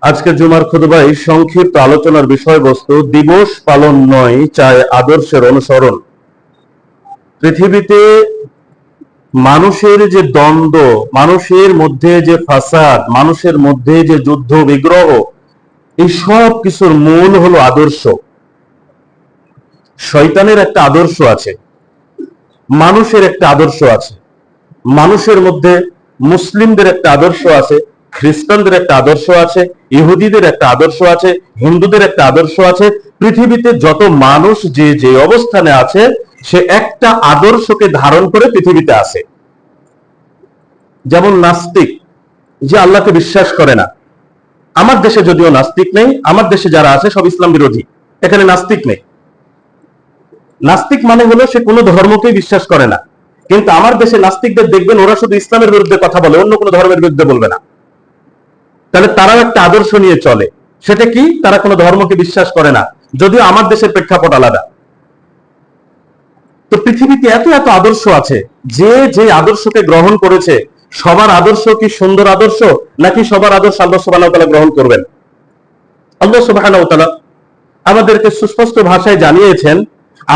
আজকের জুমার খুতবায় সংক্ষিপ্ত আলোচনার বিষয়বস্তু দিবস পালন নয়, চাই আদর্শের অনুসরণ। পৃথিবীতে মানুষের যে দ্বন্দ্ব, মানুষের মধ্যে যে ফাসাদ, মানুষের মধ্যে যে যুদ্ধ বিগ্রহ, এই সব কিছুর মূল হলো আদর্শ। শয়তানের একটা আদর্শ আছে, মানুষের একটা আদর্শ আছে, মানুষের মধ্যে মুসলিমদের একটা আদর্শ আছে, খ্রিস্টানদের একটা আদর্শ আছে, ইহুদিদের একটা আদর্শ আছে, হিন্দুদের একটা আদর্শ আছে। পৃথিবীতে যত মানুষ যে যে অবস্থানে আছে, সে একটা আদর্শকে ধারণ করে পৃথিবীতে আছে। যেমন নাস্তিক, যে আল্লাহকে বিশ্বাস করে না। আমার দেশে যদিও নাস্তিক নেই, আমার দেশে যারা আছে সব ইসলাম বিরোধী, এখানে নাস্তিক নেই। নাস্তিক মানে হলো সে কোনো ধর্মকেই বিশ্বাস করে না। কিন্তু আমার দেশে নাস্তিকদের দেখবেন ওরা শুধু ইসলামের বিরুদ্ধে কথা বলে, অন্য কোনো ধর্মের বিরুদ্ধে বলবে না। তাহলে তারাও একটা আদর্শ নিয়ে চলে। সেটা কি? তারা কোনো ধর্মকে বিশ্বাস করে না, যদিও আমার দেশের প্রেক্ষাপট আলাদা। তো পৃথিবীতে এত এত আদর্শ আছে, যে যে আদর্শকে গ্রহণ করেছে, সবার আদর্শ কি সুন্দর আদর্শ, নাকি সবার আদর্শ আল্লাহ সুবহানাহু ওয়া তাআলা গ্রহণ করবেন? আল্লাহ সুবহানাহু ওয়া তাআলা আমাদেরকে সুস্পষ্ট ভাষায় জানিয়েছেন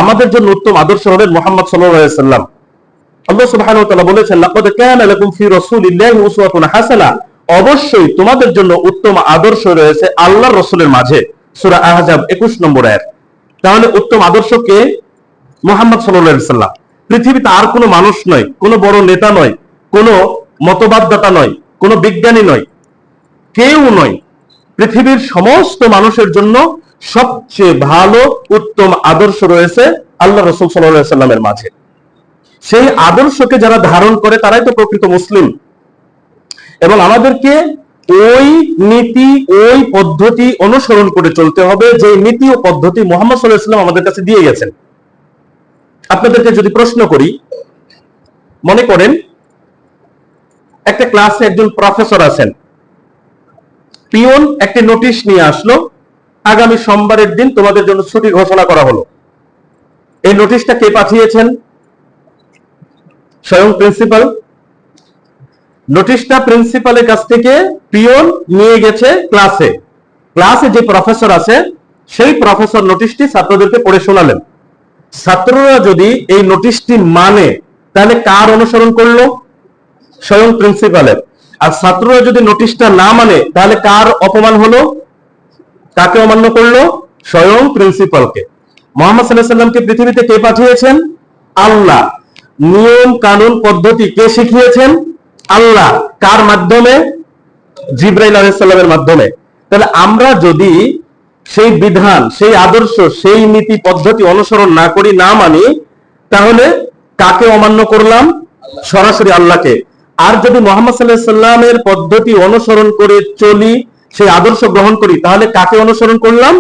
আমাদের জন্য উত্তম আদর্শ হলেন মুহাম্মদ সাল্লাল্লাহু আলাইহি ওয়াসাল্লাম। আল্লাহ সুবহানাহু ওয়া তাআলা বলেছেন, লাকাদ কানা লাকুম ফি রাসূলিল্লাহি উসওয়াতুন হাসানা, অবশ্যই তোমাদের জন্য উত্তম আদর্শ রয়েছে আল্লাহর রাসূলের মাঝে। সূরা আহজাব 21 নম্বর আয়াত। তাহলে উত্তম আদর্শ কে? মুহাম্মদ সাল্লাল্লাহু আলাইহি ওয়াসাল্লাম। পৃথিবীতে আর কোনো মানুষ নয়, কোনো বড় নেতা নয়, কোনো মতবাদদাতা নয়, কোনো বিজ্ঞানী নয়, কেউ নয়। পৃথিবীর সমস্ত মানুষের জন্য সবচেয়ে ভালো উত্তম আদর্শ রয়েছে আল্লাহ রাসূল সাল্লাল্লাহু আলাইহি ওয়াসাল্লামের মাঝে। সেই আদর্শকে যারা ধারণ করে তারাই তো প্রকৃত মুসলিম। এবং আমাদেরকে ওই নীতি, ওই পদ্ধতি অনুসরণ করে চলতে হবে, যে নীতি ও পদ্ধতি মুহাম্মদ সাল্লাল্লাহু আলাইহি ওয়াসাল্লাম আমাদের কাছে দিয়ে গেছেন। আপনাদেরকে যদি প্রশ্ন করি, মনে করেন একটা ক্লাসে একজন প্রফেসর আছেন, পিয়ন একটি নোটিশ নিয়ে আসলো, আগামী সোমবারের দিন তোমাদের জন্য ছুটি ঘোষণা করা হলো। এই নোটিশটা কে পাঠিয়েছেন? স্বয়ং প্রিন্সিপাল। নোটিশটা প্রিন্সিপালের কাছ থেকে পিয়ন নিয়ে গেছে ক্লাসে। ক্লাসে যে প্রফেসর আছে, সেই প্রফেসর নোটিশটি ছাত্রদেরকে পড়ে শোনালেন। ছাত্ররা যদি এই নোটিশটি মানে, তাহলে কার অনুসরণ করলো? স্বয়ং প্রিন্সিপালের। আর ছাত্ররা যদি নোটিশটা না মানে, তাহলে কার অপমান হলো? কাকে অমান্য করলো? স্বয়ং প্রিন্সিপালকে। মুহাম্মদ সাল্লাল্লাহু আলাইহি ওয়াসাল্লামকে পৃথিবীতে কে পাঠিয়েছেন? আল্লাহ। নিয়ম কানুন পদ্ধতি কে শিখিয়েছেন? আল্লাহ। কার মাধ্যমে? জিবরাইল আলাইহিস সালামের মাধ্যমে। তাহলে আমরা যদি সেই বিধান, সেই আদর্শ, সেই নীতি পদ্ধতি অনুসরণ না করি, না মানি, তাহলে কাকে অমান্য করলাম? সরাসরি আল্লাহকে। আর যদি মুহাম্মদ সাল্লাল্লাহু আলাইহি ওয়াসাল্লামের পদ্ধতি অনুসরণ করে চলি, সেই আদর্শ গ্রহণ করি, তাহলে কাকে অনুসরণ করলাম?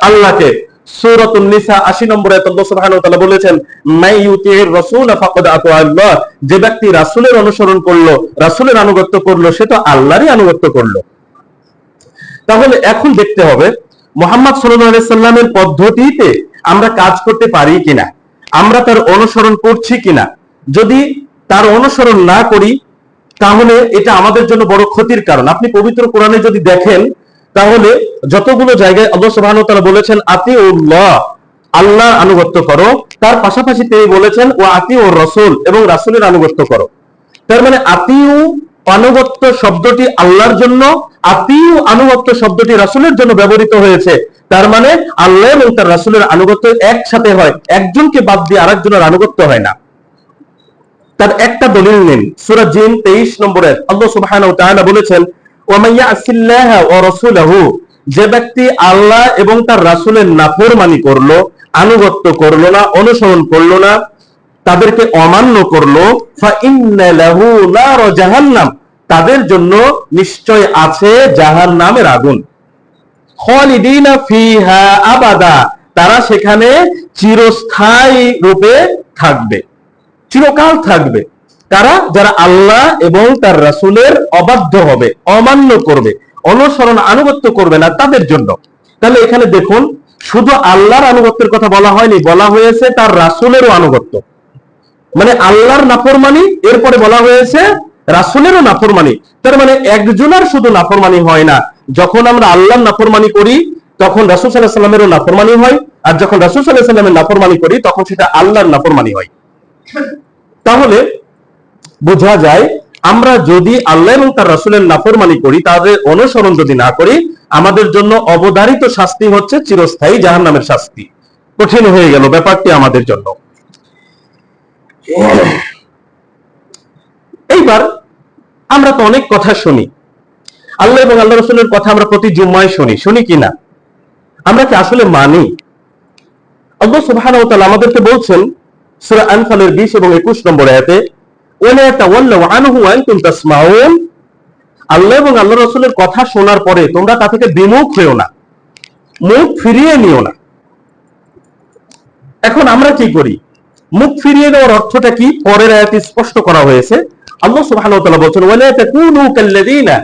আল্লাহকে। সূরাতুন নিসা 80 নম্বর আয়াতে আল্লাহ সুবহানাহু ওয়া তাআলা বলেছেন, মাই ইউতির রাসূল ফাকাদ আতা আল্লাহ, যে ব্যক্তি রাসূলের অনুসরণ করলো, রাসূলের আনুগত্য করলো, সে তো আল্লাহরই আনুগত্য করলো। তাহলে এখন দেখতে হবে মুহাম্মদ সাল্লাল্লাহু আলাইহি সাল্লামের পদ্ধতিতে আমরা কাজ করতে পারি কিনা, আমরা তার অনুসরণ করছি কিনা। যদি তার অনুসরণ না করি, তাহলে এটা আমাদের জন্য বড় ক্ষতির কারণ। আপনি পবিত্র কোরআনে যদি দেখেন, তাহলে যতগুলো জায়গায় আল্লাহ সুবহানাহু ওয়া তাআলা বলেছেন আতিউল্লাহ, আল্লাহর আনুগত্য করো, তার পাশাপাশি তিনি বলেছেন ওয়া আতিউর রাসূল, এবং রাসূলের আনুগত্য করো। তার মানে আতিউ আনুগত্য শব্দটি আল্লাহর জন্য, আতিউ আনুগত্য শব্দটি রাসূলের জন্য ব্যবহৃত হয়েছে। তার মানে আল্লাহ এবং তার রাসূলের আনুগত্য একসাথে হয়, একজনকে বাদ দিয়ে আরেকজনের আনুগত্য হয় না। তার একটা দলিল নেন, সূরা জিন 23 নম্বরে আল্লাহ সুবহানাহু ওয়া তাআলা বলেছেন, ওয়া মান ইয়াসিল্লাহা ওয়া রাসূলাহু, যে ব্যক্তি আল্লাহ এবং তার রাসূলের নাফরমানি করলো, আনুগত্য করলো না, অনুসরণ করলো না, তাদেরকে অমান্য করলো, ফা ইন্না লাহু নার জাহান্নাম, তাদের জন্য নিশ্চয় আছে জাহান্নামের আগুন। খালিদিনা ফিহা আবাদা, তারা সেখানে চিরস্থায়ী রূপে থাকবে, চিরকাল থাকবে। কারা? যারা আল্লাহ এবং তার রাসূলের অবাধ্য হবে, অমান্য করবে, অনুসরণ আনুগত্য করবে না, তাদের জন্য। তাহলে এখানে দেখুন, শুধু আল্লাহর আনুগত্যের কথা বলা হয়নি, বলা হয়েছে তার রাসূলেরও আনুগত্য। মানে আল্লাহর নাফরমানি, এরপরে বলা হয়েছে রাসূলেরও নাফরমানি। তার মানে একজনের শুধু নাফরমানি হয় না, যখন আমরা আল্লাহর নাফরমানি করি তখন রাসূল সাল্লাল্লাহু আলাইহি ওয়াসাল্লামেরও নাফরমানি হয়, আর যখন রাসূল সাল্লাল্লাহু আলাইহি ওয়াসাল্লামের নাফরমানি করি তখন সেটা আল্লাহর নাফরমানি হয়। তাহলে বোঝা যায় আমরা যদি আল্লাহ এবং তার রাসূলের নাফরমানি করি, তাদের অনুসরণ যদি না করি, আমাদের জন্য অবধারিত শাস্তি হচ্ছে চিরস্থায়ী জাহান্নামের শাস্তি। কঠিন হয়ে গেল ব্যাপারটি আমাদের জন্য। এইবার আমরা তো অনেক কথা শুনি, আল্লাহ এবং আল্লাহ রাসূলের কথা আমরা প্রতি জুম্মায় শুনি কিনা? আমরা কি আসলে মানি? আল্লাহ সুবহানাহু ওয়া তাআলা আমাদেরকে বলছেন সূরা আনফালের 20 এবং 21 নম্বর আয়াতে, ওয়ালা তাওয়াল্লাউ আনহু ওয়া আনতুম তাসমাউন, আল্লাহ এবং আল্লাহ রাসূলের কথা শোনার পরে তোমরা তা থেকে বিমুখ হও না, মুখ ফিরিয়ে নিও না। এখন আমরা কি করি? মুখ ফিরিয়ে দেওয়ার অর্থটা কি? পরের আয়াতে স্পষ্ট করা হয়েছে। আল্লাহ সুবহানাহু ওয়া তাআলা বলেন, ওয়ালা তাকুনু কাল্লাযিনা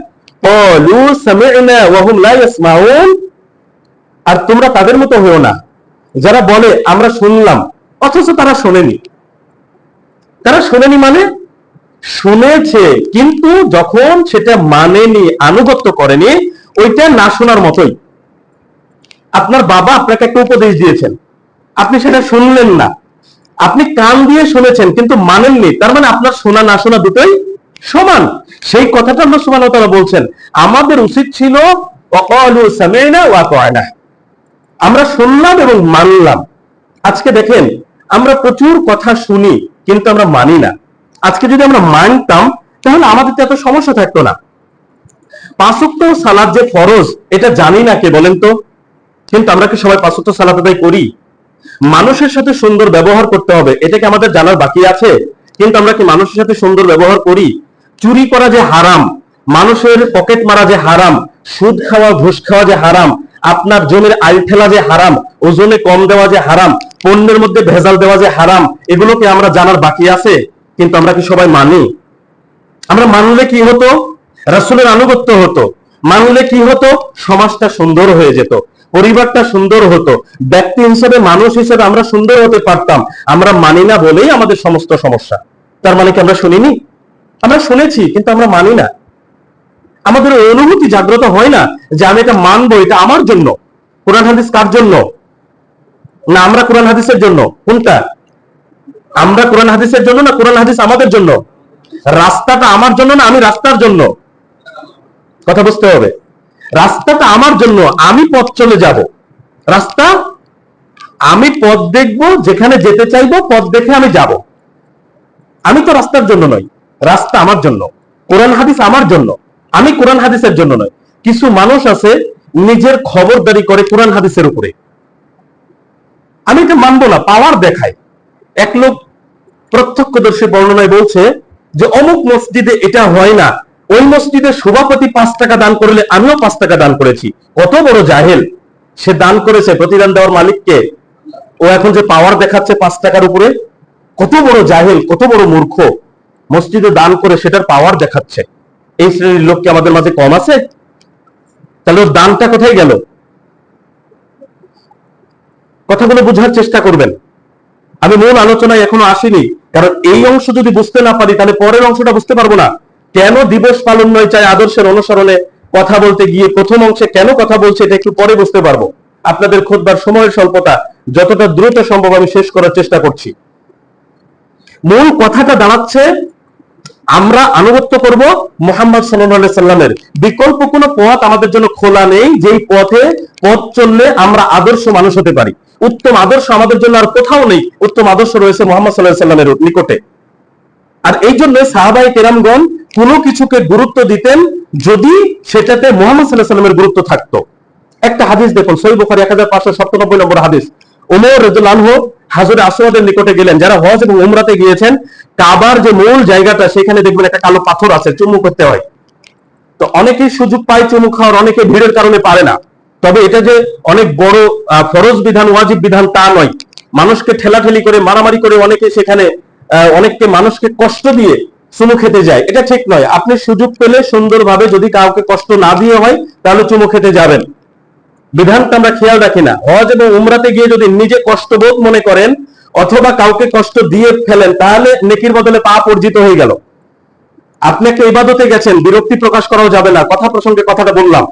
ক্বালু সামি'না ওয়া হুম লা ইয়াসমাউন, আর তোমরা তাদের মতো হও না যারা বলে আমরা শুনলাম অথচ তারা শোনেনি। তারা শোনেনি মানে শুনেছে কিন্তু যখন সেটা মানেনি, আনুগত্য করেনি, ওইটা না শোনার মতোই। আপনার বাবা আপনাকে একটা উপদেশ দিয়েছেন, আপনি সেটা শুনলেন না, আপনি কান দিয়ে শুনেছেন কিন্তু মানেননি, তার মানে আপনার শোনা না শোনা দুটোই সমান। সেই কথাটা আল্লাহ সুবহানাহু ওয়া তাআলা বলছেন আমাদের উচিত ছিল ওয়াকালু সামি'না ওয়া আতা'না, আমরা শুনলাম এবং মানলাম। আজকে দেখেন আমরা প্রচুর কথা শুনি কিন্তু আমরা মানি না। আজকে যদি আমরা মানতাম তাহলে আমাদের তো এত সমস্যা থাকতো না। 5 ওয়াক্ত সালাত যে ফরজ এটা জানি না কে বলেন তো, কিন্তু আমরা কি সবাই 5 ওয়াক্ত সালাত আদায় করি? মানুষের সাথে সুন্দর ব্যবহার করতে হবে এটা কি আমাদের জানার বাকি আছে? কিন্তু আমরা কি মানুষের সাথে সুন্দর ব্যবহার করি? চুরি করা যে হারাম, মানুষের পকেট মারা যে হারাম, সুদ খাওয়া ঘুষ খাওয়া যে হারাম, আপনার জমির আইল ঠেলা যে হারাম, ওজনে কম দেওয়া যে হারাম, পণ্যের মধ্যে ভেজাল দেওয়া যে হারাম, এগুলো কি আমরা জানার বাকি আছে? কিন্তু আমরা কি সবাই মানি? আমরা মানলে কি হতো? রাসূলের আনুগত্য হতো। মানলে কি হতো? সমাজটা সুন্দর হয়ে যেত, পরিবারটা সুন্দর হতো, ব্যক্তি হিসেবে মানুষ হিসেবে আমরা সুন্দর হতে পারতাম। আমরা মানি না বলেই আমাদের সমস্ত সমস্যা। তার মানে কি আমরা শুনিনি? আমরা শুনেছি কিন্তু আমরা মানি না। আমাদের অনুভূতি জাগ্রত হয় না যে আমি এটা মানবো, এটা আমার জন্য। কোরআন হাদিস কার জন্য? না আমরা কোরআন হাদিসের জন্য? কোনটা? আমরা কোরআন হাদিসের জন্য না কোরআন হাদিস আমাদের জন্য? রাস্তাটা আমার জন্য না আমি রাস্তার জন্য? কথা বুঝতে হবে। রাস্তাটা আমার জন্য, আমি পথ চলে যাব। রাস্তা আমি পথ দেখবো, যেখানে যেতে চাইবো পথ দেখে আমি যাব। আমি তো রাস্তার জন্য নই, রাস্তা আমার জন্য, কোরআন হাদিস আমার জন্য, আমি কোরআন হাদিসের জন্য নয়। কিছু মানুষ আছে নিজের খবরদারি করে কোরআন হাদিসের উপরে। আমি এটা মানবো না, পাওয়ার দেখায়। এক লোক প্রত্যক্ষদর্শী বর্ণনায় বলছে যে অমুক মসজিদে এটা হয় না, ওই মসজিদে সভাপতি 5 টাকা দান করলে আমিও 5 টাকা দান করেছি। কত বড় জাহেল! সে দান করেছে, প্রতিদান দেওয়ার মালিককে। ও এখন যে পাওয়ার দেখাচ্ছে 5 টাকার উপরে, কত বড় জাহেল, কত বড় মূর্খ! মসজিদে দান করে সেটার পাওয়ার দেখাচ্ছে। এই শ্রেণীর লোক কি আমাদের মাঝে কম আছে? তাহলে ওর দানটা কোথায় গেল? কথাগুলো বোঝার চেষ্টা করবেন। আমি মূল আলোচনায় এখনো আসিনি, কারণ এই অংশ যদি বুঝতে না পারি তাহলে পরের অংশটা বুঝতে পারবো না। কেন দিবস পালন নয় চাই আদর্শের অনুসরণে কথা বলতে গিয়ে প্রথম অংশে কেন কথা বলছে এটা একটু পরে বুঝতে পারবো। আপনাদের খুতবার সময়ের স্বল্পতা, যতটা দ্রুত সম্ভব আমি শেষ করার চেষ্টা করছি। মূল কথাটা দাঁড়াচ্ছে আমরা আনুগত্য করব মুহাম্মদ সাল্লাল্লাহু আলাইহি সাল্লামের। বিকল্প কোনো পথ আমাদের জন্য খোলা নেই, যেই পথে পথ চললে আমরা আদর্শ মানুষ হতে পারি। উত্তম আদর্শ আমাদের জন্য আর কোথাও নেই, উত্তম আদর্শ রয়েছে মুহাম্মদ সাল্লাল্লাহু আলাইহি সাল্লামের নিকটে। আর এই জন্য সাহাবায়ে কেরামগণ কোনো কিছুকে গুরুত্ব দিতেন যদি সেটাতে মুহাম্মদ সাল্লাল্লাহু আলাইহি সাল্লামের গুরুত্ব থাকতো। একটা হাদিস দেখুন, সহিহ বুখারী 1597 নম্বর হাদিস। ওমর রাদিয়াল্লাহু আনহু হাজরে আসওয়াদের নিকটে গেলেন। যারা হজ এবং উমরাতে গিয়েছেন, কাবার যে মূল জায়গাটা সেখানে দেখবেন একটা কালো পাথর আছে, চুমু করতে হয়। তো অনেকেই সুযোগ পায় চুমু খাওয়ার, অনেকে ভিড়ের কারণে পারে না। তবে এটা যে অনেক বড় ফরজ বিধান, ওয়াজিব বিধান তা নয়। মানুষকে ঠেলাঠেলি করে, মারামারি করে অনেকে সেখানে অনেককে মানুষকে কষ্ট দিয়ে চুমু খেতে যায়, এটা ঠিক নয়। আপনি সুযোগ পেলে সুন্দরভাবে, যদি কাউকে কষ্ট না দিয়ে হয় তাহলে চুমু খেতে যাবেন। বিধানটা আমরা খেয়াল রাখি না। হজ এবং উমরাতে গিয়ে যদি নিজে কষ্টবোধ মনে করেন অথবা কাউকে কষ্ট দিয়ে ফেলেন তাহলে নেকির বদলে পাপ অর্জিত হয়ে গেল। আপনি একটা ইবাদতে গেছেন, বিরক্তি প্রকাশ করাও যাবে না, কথা প্রসঙ্গে কথাটা বললাম।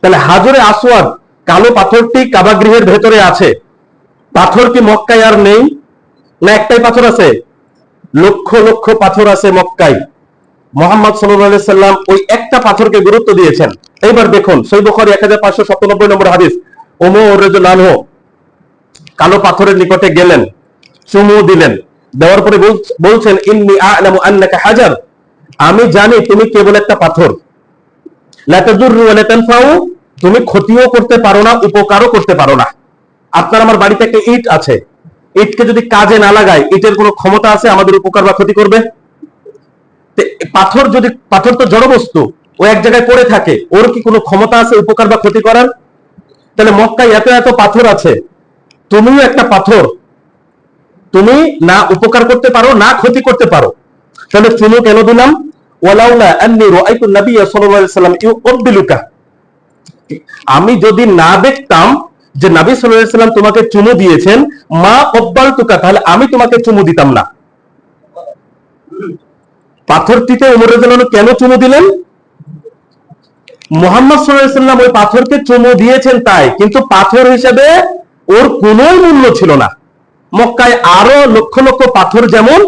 তাহলে হাজরে আসওয়াদ কালো পাথরটি কাবা গৃহের ভেতরে আছে, পাথর কি মক্কায় আর নেই? না একটাই পাথর আছে? লক্ষ লক্ষ পাথর আছে মক্কায়। মুহাম্মদ সাল্লাল্লাহু আলাইহি সাল্লাম ওই একটা পাথরকে গুরুত্ব দিয়েছেন। এইবার দেখুন সহিহ বুখারী 1597 নম্বর হাদিস, ওমর রাদিয়াল্লাহু আনহু কালো পাথরের নিকটে গেলেন, চুমু দিলেন, দেওয়ার পরে বলছেন ইন্নী আ'লামু আন্নাকা হাজার, আমি জানি তুমি কেবল একটা পাথর, লা তাদুররু ওয়া লা তানফাউ, তুমি ক্ষতিও করতে পারো না, উপকারও করতে পারো না। আপনার আমার বাড়িতে একটা ইট আছে, ইটকে যদি কাজে না লাগায়, ইটের কোনো ক্ষমতা আছে আমাদের উপকার বা ক্ষতি করবে? পাথর যদি, পাথর তো জড় বস্তু, ও এক জায়গায় পড়ে থাকে, ওর কি কোনো ক্ষমতা আছে উপকার বা ক্ষতি করার? তাহলে মক্কায় এত এত পাথর আছে, তুমিও একটা পাথর, তুমি না উপকার করতে পারো না ক্ষতি করতে পারো। তাহলে চুমু কেন দিলাম? ওয়ালাউলা আন্নী রাআইতু নবিয়্য সাল্লাল্লাহু আলাইহি ওয়াসাল্লাম ইউকবিলুকা, আমি যদি না দেখতাম যে নবী সাল্লাল্লাহু আলাইহি ওয়াসাল্লাম তোমাকে চুমু দিয়েছেন, মা কব্বালতুকা, তাহলে আমি তোমাকে চুমু দিতাম না। পাথরটিতে ওমর রাদিয়াল্লাহু আনহু কেন চুমু দিলেন? মুহাম্মদ সাল্লাল্লাহু আলাইহি ওয়াসাল্লাম ওই পাথরকে চুমু দিয়েছেন তাই, কিন্তু পাথর হিসেবে ওর কোনো মূল্য ছিল না। মক্কায় আরো লক্ষ লক্ষ পাথর যেমন,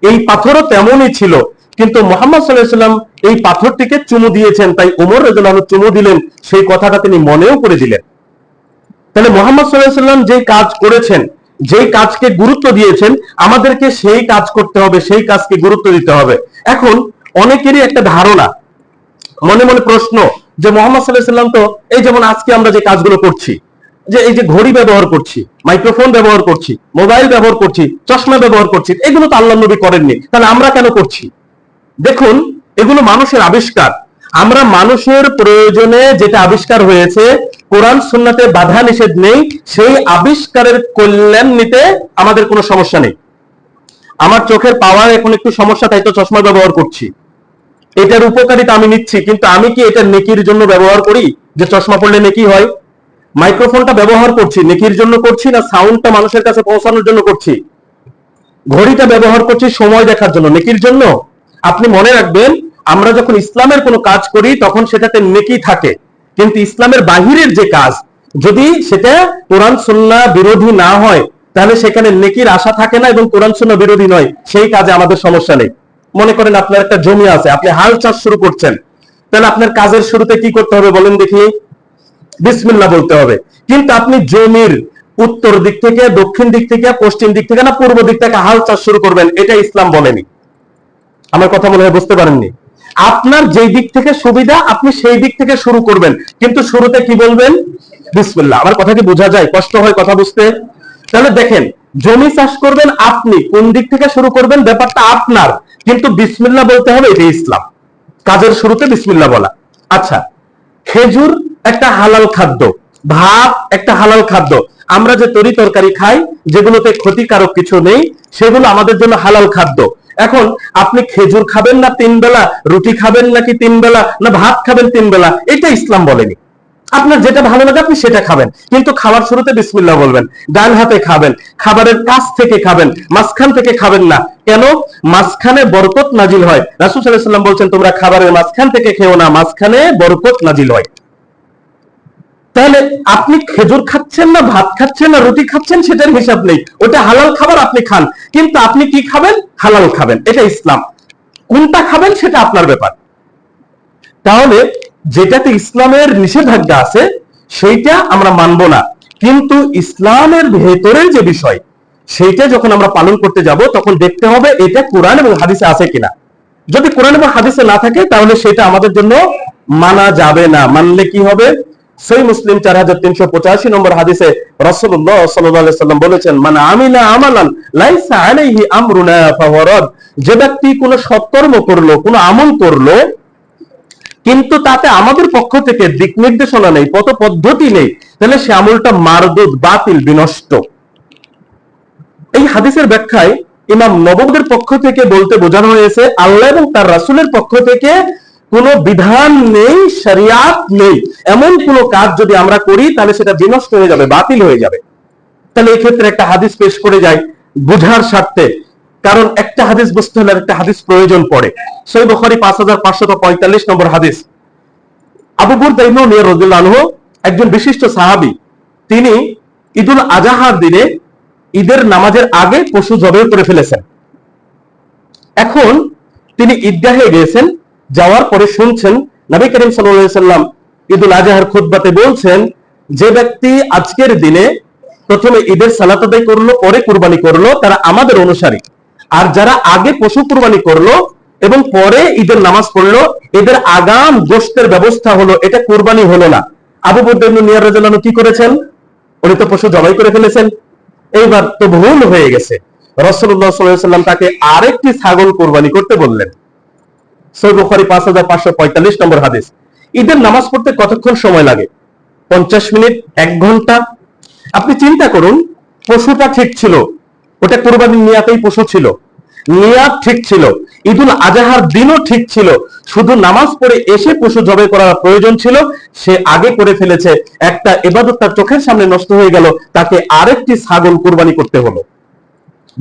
এই পাথরও তেমনই ছিল, কিন্তু মুহাম্মদ সাল্লাল্লাহু আলাইহি ওয়াসাল্লাম এই পাথরটিকে চুমু দিয়েছেন তাই ওমর রাদিয়াল্লাহু আনহু চুমু দিলেন, সেই কথাটা তিনি মনেও করে দিলেন। তাহলে মুহাম্মদ সাল্লাল্লাহু আলাইহি ওয়াসাল্লাম যে কাজ করেছেন, যেই কাজকে গুরুত্ব দিয়েছেন, আমাদেরকে সেই কাজ করতে হবে, সেই কাজকে গুরুত্ব দিতে হবে। এখন অনেকেরই একটা ধারণা, মনে মনে প্রশ্ন, যে মুহাম্মদ সাল্লাল্লাহু আলাইহি ওয়াসাল্লাম তো এই যেমন আজকে আমরা যে কাজগুলো করছি, যে এই যে ঘড়ি ব্যবহার করছি, মাইক্রোফোন ব্যবহার করছি, মোবাইল ব্যবহার করছি, চশমা ব্যবহার করছি, এগুলো তো আল্লাহর নবী করেননি, তাহলে আমরা কেন করছি? দেখুন, এগুলো মানুষের আবিষ্কার। আমরা মানুষের প্রয়োজনে যেটা আবিষ্কার হয়েছে, কোরআন সুন্নাতে বাধা নিষেধ নেই, সেই আবিষ্কারের কল্যাণ নিতে আমাদের কোনো সমস্যা নেই। আমার চোখের পাওয়ার এখন একটু সমস্যা, তাই তো চশমা ব্যবহার করছি, এটার উপকারিতা আমি নিচ্ছি, কিন্তু আমি কি এটা নেকির জন্য ব্যবহার করি, যে চশমা পড়লে নেকি হয়? মাইক্রোফোনটা ব্যবহার করছি নেকির জন্য করছি, না সাউন্ডটা মানুষের কাছে পৌঁছানোর জন্য করছি? ঘড়িটা ব্যবহার করছি সময় দেখার জন্য, নেকির জন্য? আপনি মনে রাখবেন, আমরা যখন ইসলামের কোনো কাজ করি তখন সেটাতে নেকি থাকে, কিন্তু ইসলামের বাহিরের যে কাজ, যদি সেটা কোরআন সুন্নাহ বিরোধী না হয়, তাহলে সেখানে নেকির আশা থাকে না এবং কোরআন সুন্নাহ বিরোধী নয়, সেই কাজে আমাদের সমস্যা নেই। মনে করেন আপনার একটা জমি আছে, আপনি হাল চাষ শুরু করছেন, তাহলে আপনার কাজের শুরুতে কি করতে হবে বলেন দেখি? বিসমিল্লাহ বলতে হবে। কিন্তু আপনি জমির উত্তর দিক থেকে, দক্ষিণ দিক থেকে, পশ্চিম দিক থেকে, না পূর্ব দিক থেকে হাল চাষ শুরু করবেন, এটা ইসলাম বলেনি। আমার কথা মনে হয় বুঝতে পারেননি। আপনার যেই দিক থেকে সুবিধা আপনি সেই দিক থেকে শুরু করবেন, কিন্তু শুরুতে কি বলবেন? বিসমিল্লাহ। আমার কথা কি বোঝা যায়? কষ্ট হয় কথা বুঝতে? তাহলে দেখেন, জমি চাষ করবেন আপনি, কোন দিক থেকে শুরু করবেন ব্যাপারটা আপনার, কিন্তু বিসমিল্লাহ বলতে হবে, এটা ইসলাম। কাজের শুরুতে বিসমিল্লাহ বলা। আচ্ছা, খেজুর একটা হালাল খাদ্য, ভাত একটা হালাল খাদ্য, আমরা যে তরি তরকারি খাই যেগুলোতে ক্ষতিকারক কিছু নেই, সেগুলো আমাদের জন্য হালাল খাদ্য। এখন আপনি খেজুর খাবেন না 3 বেলা, রুটি খাবেন নাকি 3 বেলা, না ভাত খাবেন 3 বেলা, এটা ইসলাম বলেনি। আপনার যেটা ভালো লাগে আপনি সেটা খাবেন, কিন্তু খাওয়ার শুরুতে বিসমিল্লাহ বলবেন। ডান হাতে খাবেন, খাবারের কাছ থেকে খাবেন, মাঝখান থেকে খাবেন না। কেন? মাঝখানে বরকত নাজিল হয়। রাসূল সাল্লাল্লাহু আলাইহি ওয়াসাল্লাম বলছেন, তোমরা খাবারের মাঝখান থেকে খেও না, মাঝখানে বরকত নাজিল হয়। তাহলে আপনি খেজুর খাচ্ছেন না ভাত খাচ্ছেন না রুটি খাচ্ছেন, সেটার হিসাব নেই, ওটা হালাল খাবার, আপনি খান, কিন্তু আপনি কি খাবেন? হালাল খাবেন, এটা ইসলাম। কোনটা খাবেন সেটা আপনার ব্যাপার। তাহলে যেটাতে ইসলামের নিষেধাজ্ঞা আছে সেইটা আমরা মানব না, কিন্তু ইসলামের ভেতরের যে বিষয় সেইটা যখন আমরা পালন করতে যাব তখন দেখতে হবে এটা কোরআন এবং হাদিসে আছে কিনা। যদি কোরআন এবং হাদিসে না থাকে তাহলে সেটা আমাদের জন্য মানা যাবে না। মানলে কি হবে? সহিহ মুসলিম 4385 নম্বর হাদিসে রাসূলুল্লাহ সাল্লাল্লাহু আলাইহি সাল্লাম বলেছেন, মান আমিলা আমালান লাইসা আলাইহি আমরুনা ফাহুয়া রাদ, যে ব্যক্তি কোনো সৎকর্ম করলো, কোনো আমল করলো, কিন্তু তাতে আমাদের পক্ষ থেকে দিক নির্দেশনা নেই, পথ পদ্ধতি নেই, তাহলে সে আমলটা মারদুদ, বাতিল, বিনষ্ট। এই হাদিসের ব্যাখ্যায় ইমাম নববীর পক্ষ থেকে বলতে বোঝানো হয়েছে, আল্লাহ এবং তার রাসূলের পক্ষ থেকে কোনো বিধান নেই, শরিয়াত নেই, এমন কোনো কাজ যদি আমরা করি তাহলে সেটা বিনষ্ট হয়ে যাবে, বাতিল হয়ে যাবে। তাহলে এই ক্ষেত্রে একটা হাদিস পেশ করে যায় বোঝার স্বার্থে। কারণ একটা হাদিস বুঝতে হলে একটা হাদিস প্রয়োজন পড়ে। সহিহ বুখারী 5545 নম্বর হাদিস। আবু বুরদা ইবনে উমাইয়া রাদিয়াল্লাহু আনহু একজন বিশিষ্ট সাহাবী, তিনি ঈদুল আজহার দিনে ঈদের নামাজের আগে পশু জবাই করে ফেলেছেন। এখন তিনি ঈদগাহে গিয়েছেন, যাওয়ার পরে শুনছেন নবী করিম সাল্লাল্লাহু আলাইহি সাল্লাম ঈদুল আজহার খুতবাতে বলছেন, যে ব্যক্তি আজকের দিনে প্রথমে ঈদের সালাত আদায় করলো, পরে কুরবানি করলো, তারা আমাদের অনুসারী। আর যারা আগে পশু কুরবানি করলো এবং পরে ঈদের নামাজ পড়লো, এদের আগাম গোশতের ব্যবস্থা হলো, এটা কুরবানি হলো না। আবু বুরদা ইবনে উমাইয়া রাদিয়াল্লাহু আনহু কি করেছেন? উনি তো পশু জবাই করে ফেলেছেন। এইবার তো ভুল হয়ে গেছে। রাসূলুল্লাহ সাল্লাল্লাহু আলাইহি সাল্লাম তাকে আরেকটি ছাগল কুরবানি করতে বললেন। সহিহ বুখারী 5545 নম্বর হাদিস। ঈদের নামাজ পড়তে কতক্ষণ সময় লাগে? 50 মিনিট, 1 ঘন্টা। আপনি চিন্তা করুন, পশুটা ঠিক ছিল, ওটা কুরবানির নিয়াতেই পশু ছিল, নিয়াত ঠিক ছিল, ঈদুল আজহার দিনও ঠিক ছিল, শুধু নামাজ পড়ে এসে পশু জবাই করার প্রয়োজন ছিল, সে আগে করে ফেলেছে। একটা ইবাদত তার চোখের সামনে নষ্ট হয়ে গেল, তাকে আরেকটি ছাগল কুরবানি করতে হলো।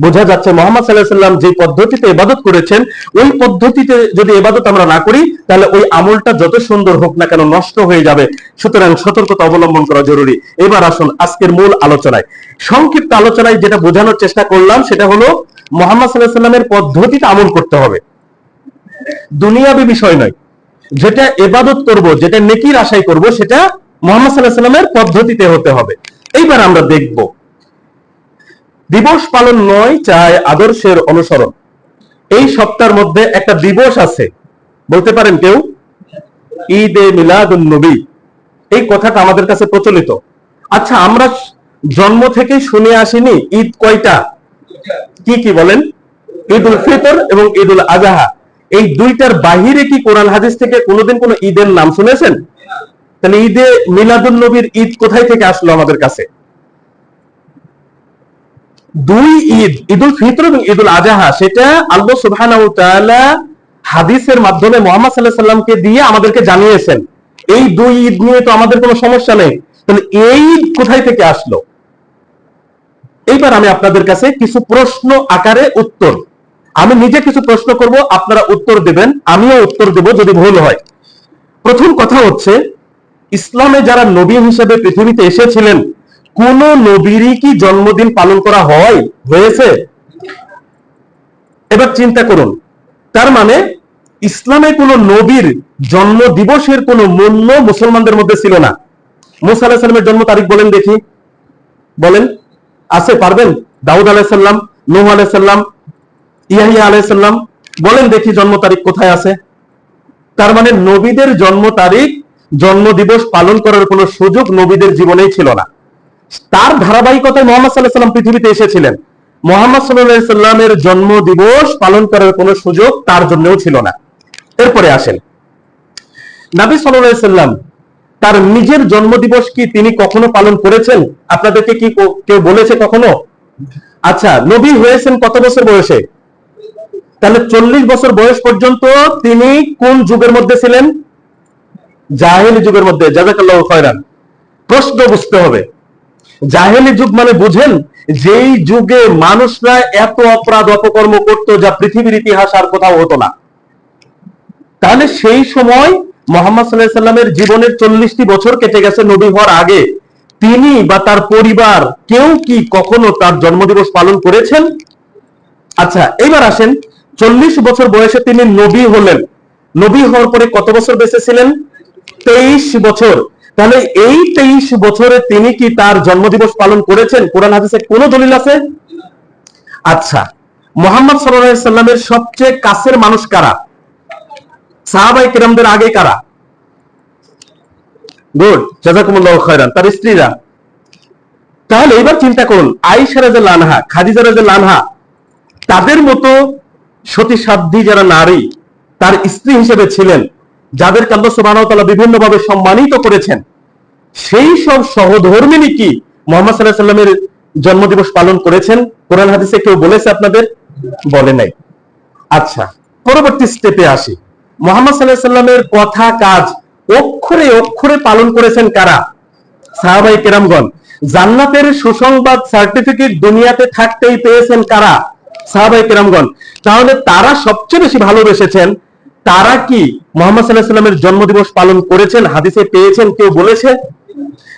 বোঝা যাচ্ছে মুহাম্মদ সাল্লাল্লাহু আলাইহি সাল্লাম যে পদ্ধতিতে ইবাদত করেছেন, ওই পদ্ধতিতে যদি ইবাদত আমরা না করি, তাহলে ওই আমলটা যত সুন্দর হোক না কেন নষ্ট হয়ে যাবে। সুতরাং সতর্কতা অবলম্বন করা জরুরি। এবার আসুন আজকের মূল আলোচনায়। সংক্ষিপ্ত আলোচনায় যেটা বোঝানোর চেষ্টা করলাম সেটা হলো মুহাম্মদ সাল্লাল্লাহু আলাইহি সাল্লামের পদ্ধতিতে আমল করতে হবে, দুনিয়াবী বিষয় নয়। যেটা ইবাদত করব, যেটা নেকির আশায় করব, সেটা মুহাম্মদ সাল্লাল্লাহু আলাইহি সাল্লামের পদ্ধতিতে হতে হবে। এইবার আমরা দেখব, দিবস পালন নয়, চাই আদর্শের অনুসরণ। এই সপ্তাহের মধ্যে একটা দিবস আছে, বলতে পারেন কেউ? ঈদে মিলাদুন নবী। এই কথাটা আমাদের কাছে প্রচলিত। আচ্ছা, আমরা জন্ম থেকে শুনে আসিনি ঈদ কয়টা? কি কি বলেন? ঈদুল ফিতর এবং ঈদুল আজহা। এই দুইটার বাহিরে কি কোরআন হাদিস থেকে কোনোদিন কোনো ঈদের নাম শুনেছেন? তাহলে ঈদে মিলাদুন নবীর ঈদ কোথায় থেকে আসলো আমাদের কাছে? দুই ঈদ, ঈদুল ফিতর এবং ঈদুল আজহা, সেটা আল্লাহ সুবহানাহু ওয়া তাআলা হাদিসের মাধ্যমে মুহাম্মদ সাল্লাল্লাহু আলাইহি সাল্লামকে দিয়ে আমাদেরকে জানিয়েছেন। এই দুই ঈদ নিয়ে তো আমাদের কোনো সমস্যা নেই। তাহলে এই ঈদ কোথায় থেকে আসলো? এইবার আমি আপনাদের কাছে কিছু প্রশ্ন আকারে উত্তর, আমি নিজে কিছু প্রশ্ন করব, আপনারা উত্তর দেবেন, আমিও উত্তর দেব যদি ভুল হয়। প্রথম কথা হচ্ছে, ইসলামে যারা নবী হিসেবে পৃথিবীতে এসেছিলেন, কোন নবীরই কি জন্মদিন পালন করা হয়েছে? এবার চিন্তা করুন, তার মানে ইসলামে কোন নবীর জন্ম দিবসের কোন মূল্য মুসলমানদের মধ্যে ছিল না। মুসা আলাইহিস সালামের জন্ম তারিখ বলেন দেখি, বলেন, আছে? পারবেন? দাউদ আলাইহিস সালাম, নূহ আলাইহিস সালাম, ইয়াহইয়া আলাইহিস সালাম, বলেন দেখি জন্ম তারিখ কোথায় আছে? তার মানে নবীদের জন্ম তারিখ, জন্ম দিবস পালন করার কোনো সুযোগ নবীদের জীবনেই ছিল না। তার ধারাবাহিকতায় মুহাম্মদ সাল্লাল্লাহু আলাইহি সাল্লাম পৃথিবীতে এসেছিলেন। মুহাম্মদ সাল্লাল্লাহু আলাইহি সাল্লামের জন্ম দিবস পালন করার কোনো সুযোগ তার জন্যও ছিল না। এরপরে আসেন, নবী সাল্লাল্লাহু আলাইহি সাল্লাম তার নিজের জন্ম দিবস কি তিনি কখনো পালন করেছেন? আপনাদেরকে কি কেউ বলেছে কখনো? আচ্ছা, নবী হয়েছেন কত বছর বয়সে? তাহলে 40 বছর বয়স পর্যন্ত তিনি কোন যুগের মধ্যে ছিলেন? জাহেলি যুগের মধ্যে। জাযাকাল্লাহু খায়রান। প্রশ্ন বুঝতে হবে, জাহেলি যুগ মানে বুঝেন, যেই যুগে মানুষরা এত অপরাধ অপকর্ম করত যা পৃথিবীর ইতিহাস আর কোথাও হতো না। তাহলে সেই সময় মুহাম্মদ সাল্লাল্লাহু আলাইহি সাল্লামের জীবনের 40টি বছর কেটে গেছে নবী হওয়ার আগে। তিনি বা তার পরিবার কেউ কি কখনো তার জন্মদিবস পালন করেছেন? আচ্ছা, এইবার আসেন, 40 বছর বয়সে তিনি নবী হলেন। নবী হওয়ার পরে কত বছর বেঁচে ছিলেন? 23 বছর। তাহলে এই 23 বছরে তিনি কি তার জন্মদিবস পালন করেছেন? কোরআন হাদিসে কোনো দলিল আছে? আচ্ছা, মুহাম্মদ সাল্লাল্লাহু আলাইহি সাল্লামের সবচেয়ে কাছের মানুষ কারা? সাহাবায়ে কেরামদের আগে কারা? গুড, জাযাকুমুল্লাহু খায়রান, তার স্ত্রীরা। তাহলে এবার চিন্তা করুন, আয়েশা রাদিয়াল্লাহু আনহা, খাদিজা রাদিয়াল্লাহু আনহা, তাদের মতো সতী সাধ্বী যারা নারী তার স্ত্রী হিসেবে ছিলেন, যাদেরকে আল্লাহ সুবহানাহু ওয়া তাআলা বিভিন্ন ভাবে সম্মানিত করেছেন, সেই সব সহধর্মিণী কি মুহাম্মদ সাল্লাল্লাহু আলাইহি সাল্লামের জন্মদিবস পালন করেছেন? কোরআন হাদিসে কেউ বলেছে আপনাদের? বলে নাই। আচ্ছা, পরবর্তী স্টেপে আসি। মুহাম্মদ সাল্লাল্লাহু আলাইহি সাল্লামের কথা কাজ অক্ষরে অক্ষরে পালন করেছেন কারা? সাহাবায়ে কেরামগণ। জান্নাতের সুসংবাদ সার্টিফিকেট দুনিয়াতে থাকতেই পেয়েছেন কারা? সাহাবায়ে কেরামগণ। তাহলে তারা সবচেয়ে বেশি ভালোবেসেছেন, তারা কি মুহাম্মদ সাল্লাল্লাহু আলাইহি ওয়াসাল্লামের জন্মদিবস পালন করেছেন? হাদিসে পেয়েছেন? কেউ বলেছে?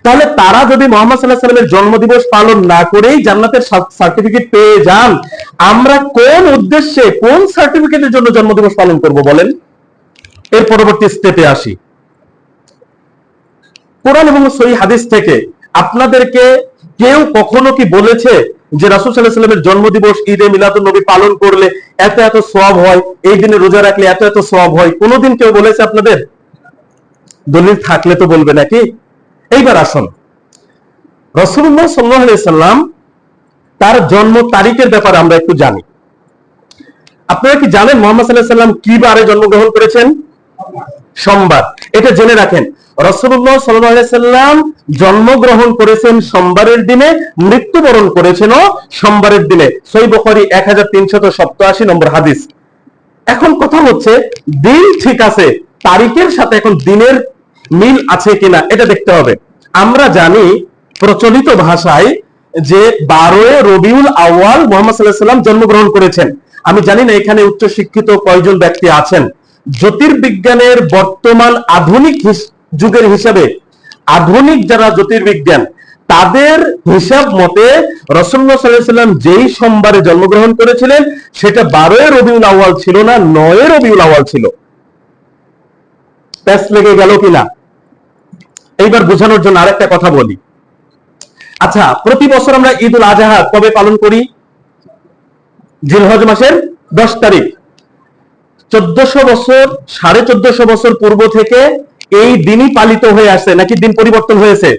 তাহলে তারা যদি মুহাম্মদ সাল্লাল্লাহু আলাইহি ওয়াসাল্লামের জন্মদিবস পালন না করেই জান্নাতের সার্টিফিকেট পেয়ে যান, আমরা কোন উদ্দেশ্যে, কোন সার্টিফিকেটের জন্য জন্মদিবস পালন করব বলেন? এর পরবর্তী স্টেপে আসি। কোরআন এবং সহিহ হাদিস থেকে আপনাদেরকে কেউ কখনো কি বলেছে যে রাসূল সাল্লাল্লাহু আলাইহি ওয়াসাল্লামের জন্মদিবস ঈদে মিলাদুন নবী পালন করলে এত এত সওয়াব হয়, এই দিনে রোজা রাখলে এত এত সওয়াব হয়? কোনোদিন কেউ বলেছে আপনাদের? দলিল থাকলে তো বলবে নাকি? এইবার আসুন, রাসূলুল্লাহ সাল্লাল্লাহু আলাইহি ওয়াসাল্লাম তার জন্ম তারিখের ব্যাপারে আমরা একটু জানি। আপনারা কি জানেন মুহাম্মদ সাল্লাল্লাহু আলাইহি ওয়াসাল্লাম কি বারে জন্মগ্রহণ করেছেন? সোমবার। এটা জেনে রাখেন, রাসূলুল্লাহ সাল্লাল্লাহু আলাইহি ওয়াসাল্লাম জন্মগ্রহণ করেছেন সোমবারের দিনে, মৃত্যুবরণ করেছেন সোমবারের দিনে। সহিহ বুখারী 1387 নম্বর হাদিস। এখন কথা হচ্ছে, দিন ঠিক আছে, তারিখের সাথে এখন দিনের মিল আছে কিনা এটা দেখতে হবে। আমরা জানি প্রচলিত ভাষায় যে 12 রবিউল আউয়াল মুহাম্মদ সাল্লাল্লাহু আলাইহি ওয়াসাল্লাম জন্মগ্রহণ করেছেন। আমি জানি না এখানে উচ্চ শিক্ষিত কয়জন ব্যক্তি আছেন। জ্যোতির্বিজ্ঞানের বর্তমান আধুনিক যুগের হিসাবে, আধুনিক যারা জ্যোতির্বিজ্ঞান, তাদের হিসাব মতে রাসূলুল্লাহ সাল্লাল্লাহু আলাইহি ওয়াসাল্লাম যেই সোমবারে জন্মগ্রহণ করেছিলেন সেটা 12 রবিউল আউয়াল ছিল না, 9 রবিউল আউয়াল ছিল। প্যাচ লেগে গেল কিনা? এইবার বোঝানোর জন্য আরেকটা কথা বলি। আচ্ছা, প্রতি বছর আমরা ঈদুল আজহা কবে পালন করি? জিলহজ মাসের 10 তারিখ। 1400 বছর, 1450 বছর পূর্ব থেকে এই দিনই পালিত হয়ে আসছে, নাকি দিন পরিবর্তন হয়েছে?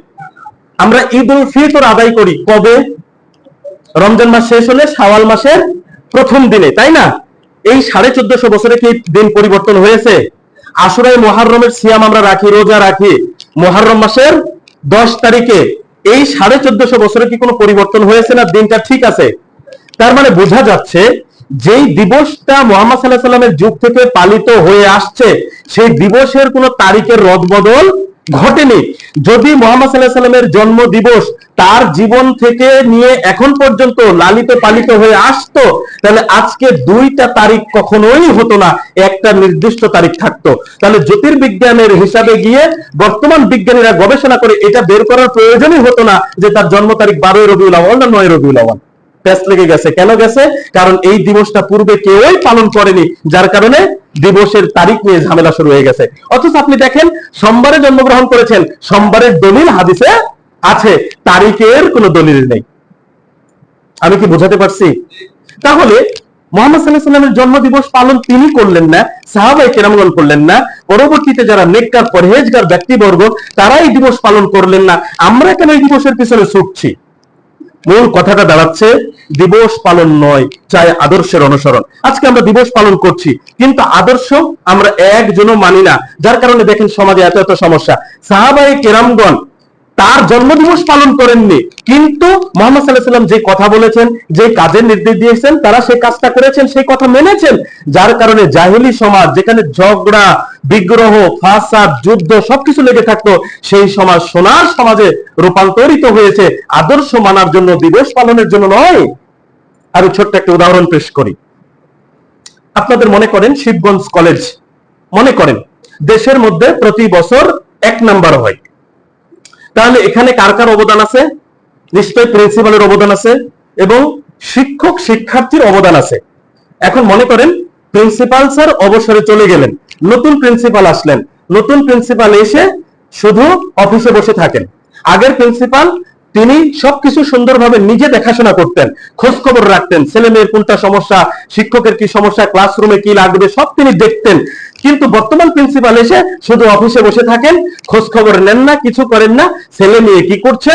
আমরা ঈদুল ফিতর আদায় করি কবে? রমজান মাস শেষ হলে শাওয়াল মাসের প্রথম দিনে, তাই না? এই 1450 বছরে কি দিন পরিবর্তন হয়েছে? আশুরায়ে মুহররমের সিয়াম আমরা রাখি, রোজা রাখি মুহররম মাসের 10 তারিখে। এই 1450 বছরে কি কোনো পরিবর্তন হয়েছে না? দিনটা ঠিক আছে। তার মানে বোঝা যাচ্ছে যেই দিবসটা মুহাম্মদ সাল্লাল্লাহু আলাইহি ওয়াসাল্লামের যুগ থেকে পালিত হয়ে আসছে, সেই দিবসের কোনো তারিখের রদবদল ঘটেনি। যদি মুহাম্মদ সাল্লাল্লাহু আলাইহি ওয়াসাল্লামের জন্ম দিবস তার জীবন থেকে নিয়ে এখন পর্যন্ত লালিত পালিত হয়ে আসতো, তাহলে আজকে দুইটা তারিখ কখনোই হতো না, একটা নির্দিষ্ট তারিখ থাকতো। তাহলে জ্যোতির্বিজ্ঞানের হিসাবে গিয়ে বর্তমান বিজ্ঞানীরা গবেষণা করে এটা বের করার প্রয়োজনই হতো না যে তার জন্ম তারিখ 12 রবিউল আউয়াল না 9 রবিউল আউয়াল। প্যাচ লেগে গেছে। কেন গেছে? কারণ এই দিবসটা পূর্বে কেউই পালন করেনি, যার কারণে দিবসের তারিখ নিয়ে ঝামেলা শুরু হয়ে গেছে। অথচ আপনি দেখেন সোমবারে জন্মগ্রহণ করেছেন, সোমবারের দলিল হাদিসে আছে, তারিখের কোনো দলিল নেই। আমি কি বোঝাতে পারছি? তাহলে মুহাম্মদ সাল্লাল্লাহু আলাইহি ওয়াসাল্লামের জন্ম দিবস পালন তিনি করলেন না, সাহাবায়ে কেরামগণ করলেন না, পরবর্তীতে যারা নেককার পরহেজগার ব্যক্তিবর্গ তারা এই দিবস পালন করলেন না, আমরা কেন এই দিবসের পিছনে ছুটছি? মূল কথাটা দাঁড়াচ্ছে দিবস পালন নয়, চাই আদর্শের অনুসরণ। আজকে আমরা দিবস পালন করছি, কিন্তু আদর্শ আমরা একজনও মানি না, যার কারণে দেখেন সমাজে এত এত সমস্যা। সাহাবায়ে কেরামগণ তার জন্মদিবস পালন করেননি, কিন্তু মুহাম্মদ সাল্লাল্লাহু আলাইহি ওয়াসাল্লাম যে কথা বলেছেন, যে কাজের নির্দেশ দিয়েছেন, তারা সেই কাজটা করেছেন, সেই কথা মেনেছেন। যার কারণে জাহেলি সমাজ, যেখানে ঝগড়া, বিগ্রহ, ফাসাদ, যুদ্ধ সবকিছু লেগে থাকতো, সেই সমাজ সোনার সমাজে রূপান্তরিত হয়েছে আদর্শ মানার জন্য, দিবস পালনের জন্য নয়। আরো ছোট্ট একটা উদাহরণ পেশ করি। আপনাদের মনে করেন শিবগঞ্জ কলেজ, মনে করেন দেশের মধ্যে প্রতি বছর 1 নাম্বার হয়, তাহলে এখানে কার কার অবদান আছে? নিশ্চয়ই প্রিন্সিপালের অবদান আছে এবং শিক্ষক শিক্ষার্থীর অবদান আছে। এখন মনে করেন প্রিন্সিপাল স্যার অবসরে চলে গেলেন, নতুন প্রিন্সিপাল আসলেন, নতুন প্রিন্সিপাল এসে শুধু অফিসে বসে থাকেন। আগের প্রিন্সিপাল তিনি সবকিছু সুন্দরভাবে নিজে দেখাশোনা করতেন, খোঁজ খবর রাখতেন, ছেলে মেয়ের কোনটা সমস্যা, শিক্ষকের কি সমস্যা, ক্লাসরুমে কি লাগবে সব তিনি দেখতেন। কিন্তু বর্তমান প্রিন্সিপাল এসে শুধু অফিসে বসে থাকেন, খোঁজ খবর নেন না, কিছু করেন না, ছেলে মেয়ে কি করছে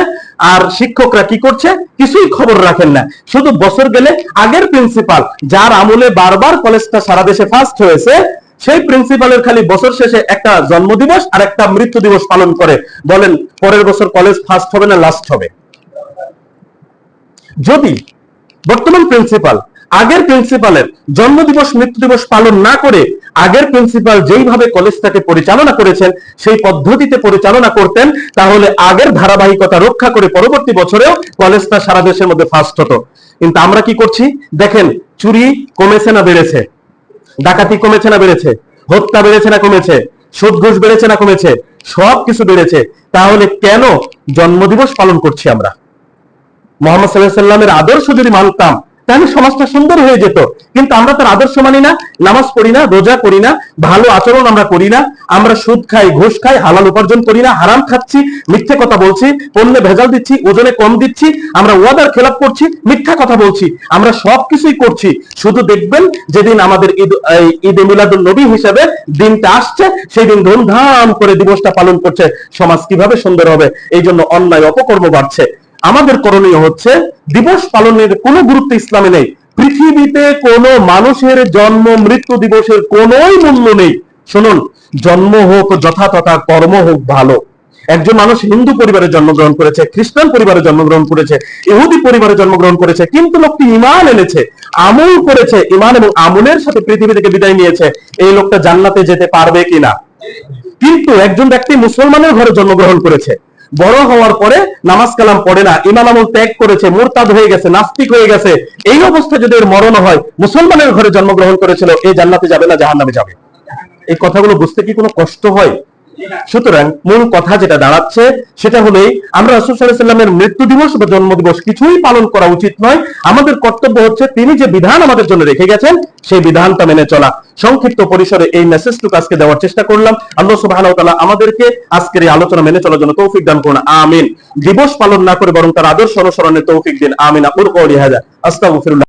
আর শিক্ষকরা কি করছে কিছুই খবর রাখেন না। শুধু বছর গেলে আগের প্রিন্সিপাল, যার আমলে বারবার কলেজটা সারা দেশে ফার্স্ট হয়েছে, সেই প্রিন্সিপালের খালি বছর শেষে একটা জন্মদিবস আর একটা মৃত্যু দিবস পালন করে। বলেন পরের বছর কলেজ ফার্স্ট হবে না লাস্ট হবে? যদি বর্তমান প্রিন্সিপাল আগের প্রিন্সিপালের জন্মদিবস মৃত্যু দিবস পালন না করে আগের প্রিন্সিপাল যেইভাবে কলেজটাকে পরিচালনা করেছেন সেই পদ্ধতিতে পরিচালনা করতেন, তাহলে আগের ধারাবাহিকতা রক্ষা করে পরবর্তী বছরেও কলেজটা সারা দেশের মধ্যে ফার্স্ট হতো। কিন্তু আমরা কি করছি দেখেন, চুরি কমেছে না বেড়েছে? ডাকাতি কমেছে না বেড়েছে? হত্যা বেড়েছে না কমেছে? সুদ ঘুষ বেড়েছে না কমেছে? সবকিছু বেড়েছে। তাহলে কেন জন্মদিবস পালন করছি আমরা? মোহাম্মদ সাল্লাল্লাহু আলাইহি সাল্লামের আদর্শ যদি মানতাম তাহলে সমাজটা সুন্দর হয়ে যেত, কিন্তু আমরা তার আদর্শ মানি না, নামাজ পড়ি না, রোজা করি না, ভালো আচরণ আমরা করি না, আমরা সুদ খাই, ঘুষ খাই, হালাল উপার্জন করি না, হারাম খাচ্ছি, মিথ্যে কথা বলছি, পণ্যে ভেজাল দিচ্ছি, ওজনে কম দিচ্ছি, আমরা ওয়াদার খেলাপ করছি, মিথ্যা কথা বলছি, আমরা সবকিছুই করছি। শুধু দেখবেন যেদিন আমাদের ঈদে মিলাদুন নবী হিসেবে দিনটা আসছে, সেই দিন ধুমধাম করে দিবসটা পালন করছে। সমাজ কিভাবে সুন্দর হবে? এই জন্য অন্যায় অপকর্ম বাড়ছে। আমাদের করণীয় হচ্ছে, দিবস পালনের কোনো গুরুত্ব ইসলামে নেই। পৃথিবীতে কোনো মানুষের জন্ম মৃত্যু দিবসের কোনোই মূল্য নেই। শুনুন, জন্ম হোক যথাতথা, কর্ম হোক ভালো। একজন মানুষ হিন্দু পরিবারে জন্মগ্রহণ করেছে, খ্রিস্টান পরিবারে জন্মগ্রহণ করেছে, ইহুদি পরিবারে জন্মগ্রহণ করেছে, কিন্তু লোকটি ঈমান এনেছে, আমল করেছে, ঈমান এবং আমলের সাথে পৃথিবী থেকে বিদায় নিয়েছে। এই লোকটা জান্নাতে যেতে পারবে কিনা? কিন্তু একজন ব্যক্তি মুসলমানের ঘরে জন্মগ্রহণ করেছে, বড় হওয়ার পরে নামাজ কালাম পড়ে না, ঈমান আমল ত্যাগ করেছে, মুরতাদ হয়ে গেছে, নাস্তিক হয়ে গেছে, এই অবস্থা যদি এর মরণ হয়, মুসলমানের ঘরে জন্মগ্রহণ করেছিল, এই জান্নাতে যাবে না জাহান্নামে যাবে? এই কথাগুলো বুঝতে কি কোনো কষ্ট হয়? সুতরাং মূল কথা যেটা দাঁড়াচ্ছে সেটা হলেই, আমরা রাসূল সাল্লাল্লাহু আলাইহি ওয়াসাল্লামের মৃত্যু দিবস বা জন্ম দিবস কিছুই পালন করা উচিত নয়। আমাদের কর্তব্য হচ্ছে তিনি যে বিধান আমাদের জন্য রেখে গেছেন সেই বিধানটা মেনে চলা। সংক্ষিপ্ত পরিসরে এই মেসেজটুকু আজকে দেওয়ার চেষ্টা করলাম। আল্লাহ সুবহানাহু ওয়া তাআলা আমাদেরকে আজকের এই আলোচনা মেনে চলার জন্য তৌফিক দান করুন, আমিন। দিবস পালন না করে বরং তার আদর্শ অনুসরণের তৌফিক দিন, আমিন। আকুলু কওলি হাযা, আস্তাগফিরুল্লাহ।